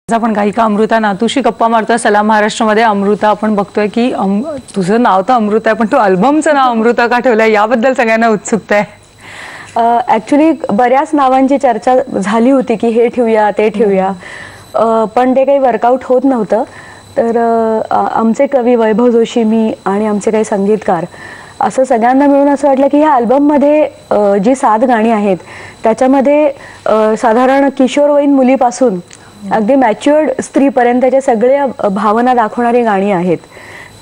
आपण गायिका अमृता नातूशी गप्पा मारतोय सलाम महाराष्ट्रामध्ये। अमृता, आपण बघतोय की तुझं नाव तर अमृता आहे, पण तू अल्बमचं नाव अमृता का ठेवलंय याबद्दल सगळ्यांना उत्सुकता आहे। ऍक्च्युली बऱ्याच नावांची चर्चा झाली होती की हे ठेवूया ते ठेवूया, पण ते काही वर्कआउट होत नव्हतं। तर आमचे कवी वैभव जोशी, मी आणि आमचे काही संगीतकार असं सगळ्यांना मिळून असं वाटलं की ह्या अल्बममध्ये जी 7 गाणी आहेत त्याच्यामध्ये साधारण किशोरवयीन मुलीपासून अगदी मॅच्युअर्ड स्त्रीपर्यंतच्या सगळ्या भावना दाखवणारी गाणी आहेत,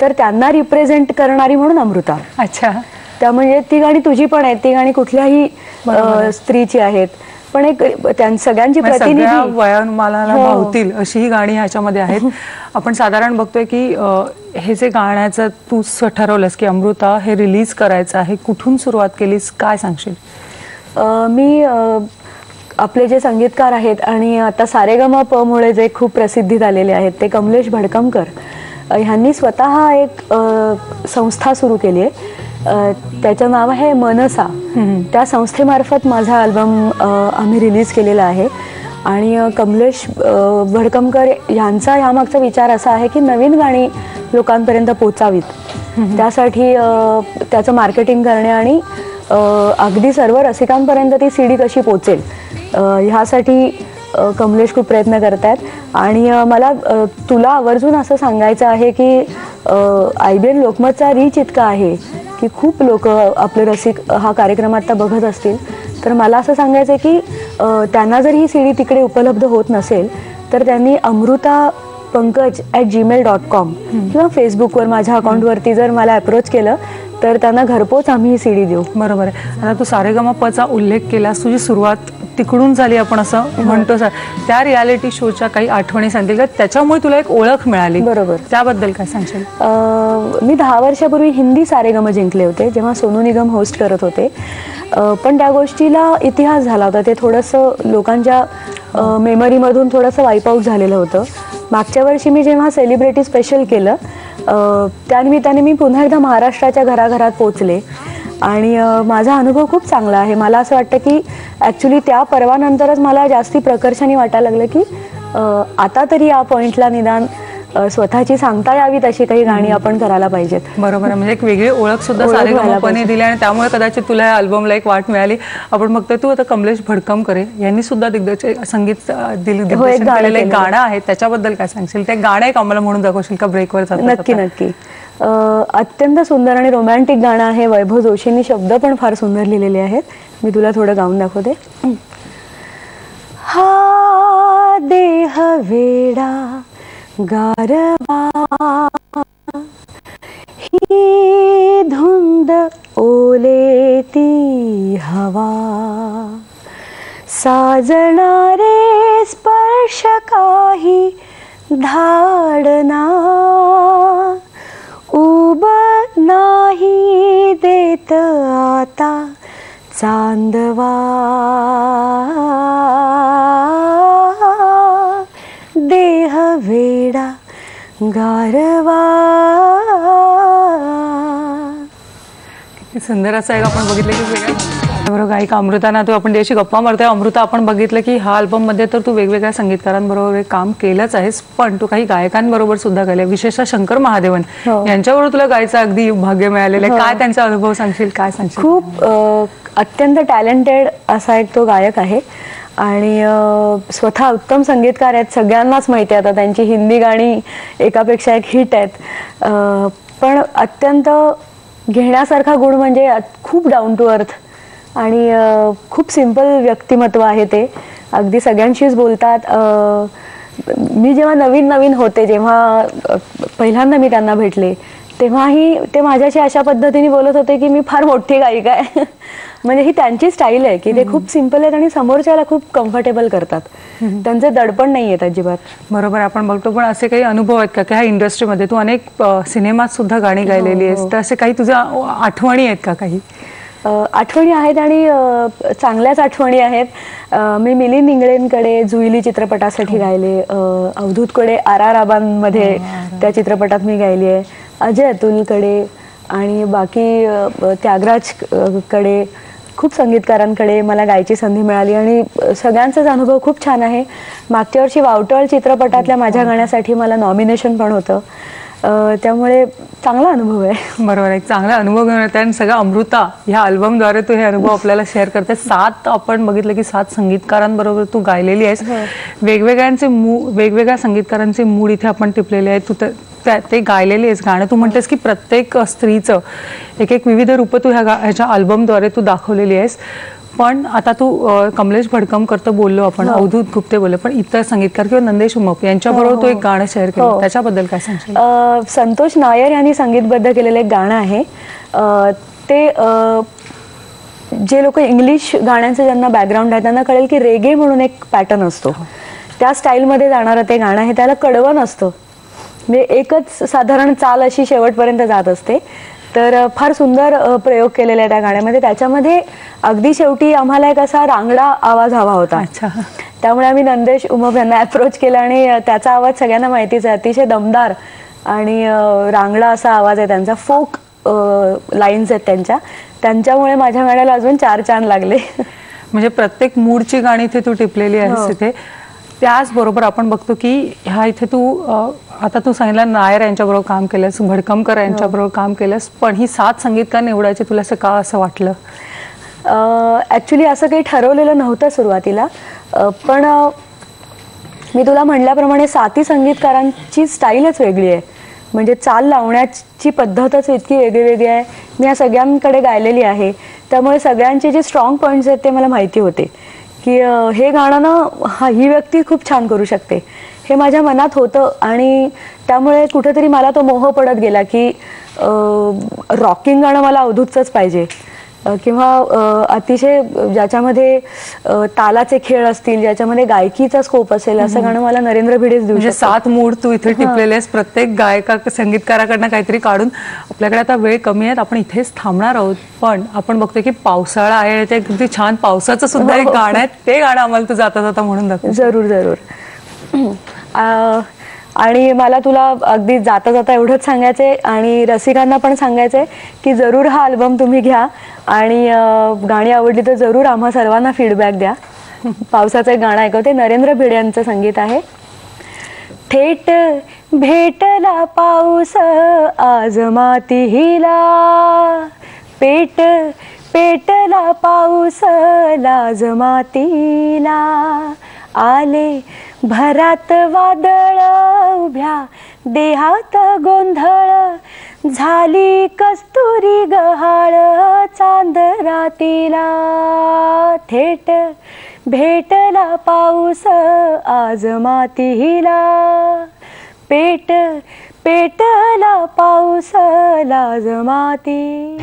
तर त्यांना रिप्रेझेंट करणारी म्हणून अमृता। अच्छा, त्यामुळे ती गाणी तुझी पण आहेत, ती गाणी कुठल्याही स्त्रीची आहेत, पण एक सगळ्यांची प्रतिनिधी वयोमानाला भावतील अशी ही गाणी ह्याच्यामध्ये आहेत। आपण साधारण बघतोय की हे जे गाण्याचं तू ठरवलंस की अमृता हे रिलीज करायचं आहे, कुठून सुरुवात केलीस, काय सांगशील? मी आपले जे संगीतकार आहेत आणि आता सारेगमप मुळे जे खूप प्रसिद्धीत आलेले आहेत ते कमलेश भडकमकर ह्यांनी स्वतः एक संस्था सुरू केली आहे, त्याचं नाव आहे मनसा। त्या संस्थेमार्फत माझा अल्बम आम्ही रिलीज केलेला आहे आणि कमलेश भडकमकर यांचा यामागचा विचार असा आहे की नवीन गाणी लोकांपर्यंत पोचावीत, त्यासाठी त्याचं मार्केटिंग करणे आणि अगदी सर्व रसिकांपर्यंत ती सीडी कशी पोचेल ह्यासाठी कमलेश खूप प्रयत्न करतात। आणि मला तुला आवर्जून असं सांगायचं आहे की IBN लोकमतचा रीच इतका आहे की खूप लोक आपले रसिक हा कार्यक्रम आता बघत असतील, तर मला असं सांगायचं आहे की त्यांना जर ही सीडी तिकडे उपलब्ध होत नसेल तर त्यांनी amrutapankaj@gmail.com किंवा फेसबुकवर माझ्या अकाउंटवरती जर मला अप्रोच केलं तर त्यांना घरपोच आम्ही ही सीडी देऊ। बरोबर आहे। आता तू सारेगमपचा उल्लेख केलास, तुझी सुरुवात तिकडून झाली आपण असं म्हणतो सर, त्या रियालिटी शोच्या काही आठवणी सांगतील का, त्याच्यामुळे तुला एक ओळख मिळाली? बरोबर, त्याबद्दल काय सांगशील? मी 10 वर्षापूर्वी हिंदी सारेगम जिंकले होते जेव्हा सोनू निगम होस्ट करत होते, पण त्या गोष्टीला इतिहास झाला होता, ते थोडंसं लोकांच्या मेमरीमधून थोडंसं वाईप आउट झालेलं होतं। मागच्या वर्षी मी जेव्हा सेलिब्रिटी स्पेशल केलं त्यानिमित्ताने मी पुन्हा एकदा महाराष्ट्राच्या घराघरात पोचले आणि माझा अनुभव खूप चांगला आहे। मला असं वाटतं की ॲक्च्युली त्या पर्वानंतरच मला जास्ती प्रकर्षाने वाटायला लागलं की आता तरी या पॉईंटला निदान स्वतःची सांगता यावी तशी काही गाणी आपण करायला पाहिजेत। बरोबर आहे, म्हणजे एक वेगळी ओळख सुद्धा सारेगमपने दिली आणि त्यामुळे कदाचित तुला या अल्बमला एक वाट मिळाली। आपण बघतोय तू आता कमलेश भडकमकर यांनी सुद्धा संगीत दिग्दर्शन केलेलं एक गाणं आहे, त्याच्याबद्दल काय सांगशील? ते गाणं एक आम्हाला म्हणून दाखवशील का ब्रेकवर? नक्की नक्की। अत्यंत सुंदर आणि रोमॅन्टिक गाणं आहे, वैभव जोशींनी शब्द पण फार सुंदर लिहिलेले आहेत, मी तुला थोडं गाऊन दाखवते। हा देह वेडा गारवा ही धुंद ओलेती हवा, साजणारे स्पर्श काही धाडना, उब नाही देत आता चांदवा, देह वेडा गारवा। किती सुंदर असं आहे, आपण बघितलं की बरोबर गायिका अमृता नातू आपण त्याशी गप्पा मारतोय। अमृता, आपण बघितलं की हा अल्बम मध्ये तर तू वेगवेगळ्या संगीतकारांबरोबर काम केलंच आहेस, पण तू काही गायकांबरोबर सुद्धा केलंय, विशेषतः शंकर महादेवन यांच्याबरोबर तुला गायचं अगदी भाग्य मिळालेलं आहे। काय त्यांचा अनुभव सांगशील, काय सांगशील? खूप अत्यंत टॅलेंटेड असा एक तो गायक आहे आणि स्वतः उत्तम संगीतकार आहेत, सगळ्यांनाच माहिती आहे आता त्यांची हिंदी गाणी एकापेक्षा एक हिट आहेत, पण अत्यंत घेण्यासारखा गुण म्हणजे खूप डाऊन टू अर्थ आणि खूप सिंपल व्यक्तिमत्व आहे ते, अगदी सगळ्यांशीच बोलतात। मी जेव्हा नवीन होते, जेव्हा पहिल्यांदा मी त्यांना भेटले तेव्हाही ते माझ्याशी अशा पद्धतीने बोलत होते की मी फार मोठी गायिका आहे म्हणजे ही त्यांची स्टाईल आहे की ते खूप सिंपल आहेत आणि समोरच्याला खूप कम्फर्टेबल करतात, त्यांचे दडपण नाही आहेत अजिबात। बरोबर, आपण बघतो, पण असे काही अनुभव आहेत का की ह्या इंडस्ट्रीमध्ये तू अनेक सिनेमात सुद्धा गाणी गायलेली आहेस, तर असे काही तुझ्या आठवणी आहेत का? काही आठवणी आहेत आणि चांगल्याच आठवणी आहेत। मी मिलिंद इंगळेंकडे जुईली चित्रपटासाठी गायले, अवधूतकडे RR आबांमध्ये त्या चित्रपटात मी गायली आहे, अजय अतुलकडे आणि बाकी त्यागराज कडे खूप संगीतकारांकडे मला गायची संधी मिळाली आणि सगळ्यांचाच अनुभव खूप छान आहे. मागच्या वर्षी वावटळ चित्रपटातल्या माझ्या गाण्यासाठी मला नॉमिनेशन पण होतं. त्यामुळे चांगला अनुभव आहे. बरोबर आहे, चांगला अनुभव घेऊन येते आणि सगळं अमृता ह्या अल्बमद्वारे तू हे अनुभव आपल्याला शेअर करते. 7 आपण बघितलं की 7 संगीतकारांबरोबर तू गायलेली आहेस. वेगवेगळ्या संगीतकारांचे मूड इथे आपण टिपलेले आहेत. तू ते गायलेले आहेस गाणं. तू म्हणतेस की प्रत्येक स्त्रीचं एक एक विविध रूप तू ह्याच्या अल्बमद्वारे तू दाखवलेली आहेस. पण आता तू कमलेश भडकमकर तर बोललो आपण, अवधूत गुप्ते बोललो, पण इतर संगीतकार किंवा नंदेश उमप यांच्याबरोबर तू एक गाणं शेअर केलं, त्याच्याबद्दल काय सांगशील? संतोष नायर यांनी संगीतबद्ध केलेलं एक गाणं आहे. ते जे लोक इंग्लिश गाण्यांचं ज्यांना बॅकग्राऊंड आहे त्यांना कळेल की रेगे म्हणून एक पॅटर्न असतो. त्या स्टाईलमध्ये जाणारं ते गाणं आहे. त्याला कडवं नसतं, म्हणजे एकच साधारण चाल अशी शेवटपर्यंत जात असते. तर फार सुंदर प्रयोग केलेला आहे त्या गाण्यामध्ये. त्याच्यामध्ये अगदी शेवटी आम्हाला एक असा रांगडा आवाज हवा होता. त्यामुळे आम्ही नंदेश उमप यांना अप्रोच केला आणि त्याचा आवाज सगळ्यांना माहितीच आहे, अतिशय दमदार आणि रांगडा असा आवाज आहे त्यांचा. फोक लाईन्स आहेत त्यांच्यामुळे माझ्या गाण्याला अजून 4 चांद लागले. म्हणजे प्रत्येक मूडची गाणी इथे तू टिपलेली आहेस इथे. त्याचबरोबर आपण बघतो की ह्या इथे तू आता तू सांगितलं नायर यांच्याबरोबर काम केलंस, भडकमकर यांच्याबरोबर काम केलंस, पण ही 7 संगीतकार निवडायचे तुला असं का असं वाटलं? ॲक्च्युली असं काही ठरवलेलं नव्हतं सुरुवातीला. पण मी तुला म्हटल्याप्रमाणे 7 संगीतकारांची स्टाईलच वेगळी आहे. म्हणजे चाल लावण्याची पद्धतच इतकी वेगळी आहे. मी या सगळ्यांकडे गायलेली आहे, त्यामुळे सगळ्यांचे जे स्ट्रॉंग पॉईंट्स आहेत ते मला माहिती होते की हे गाणं ना ही व्यक्ती खूप छान करू शकते, हे माझ्या मनात होतं. आणि त्यामुळे कुठेतरी मला तो मोह पडत गेला की रॉकिंग गाणं मला अवधूतचंच पाहिजे, किंवा अतिशय ज्याच्यामध्ये तालाचे खेळ असतील, ज्याच्यामध्ये गायकीचा स्कोप असेल असं गाणं मला नरेंद्र भिडेच देऊ शकतो. 7 मूड तू इथे टिपलेले आहेस, प्रत्येक संगीतकाराकडनं काहीतरी काढून. आपल्याकडे आता वेळ कमी आहे, आपण इथेच थांबणार आहोत. पण आपण बघतोय की पावसाळा आहे, ते किती छान पावसाचं सुद्धा एक गाणं आहे, ते गाणं आम्हाला तू जाता जाता म्हणून दाखव. जरूर. आणि मला तुला अगदी जाता जाता एवढंच सांगायचंय आणि रसिकांना पण सांगायचंय की जरूर हा अल्बम तुम्ही घ्या आणि गाणी आवडली तर जरूर आम्हा सर्वांना फीडबॅक द्या. पावसाचं एक गाणं ऐकवते, नरेंद्र भिडे यांचं संगीत आहे. थेट भेटला पाऊस आज मातीला, पेटला पाऊस लाज मातीला, आले भरात वादळ उभ्या देहात गोंधळ, झाली कस्तुरी गहाळ चांदरातीला. थेट भेटला पाऊस आज मातीला, पेटला पाऊस लाज माती.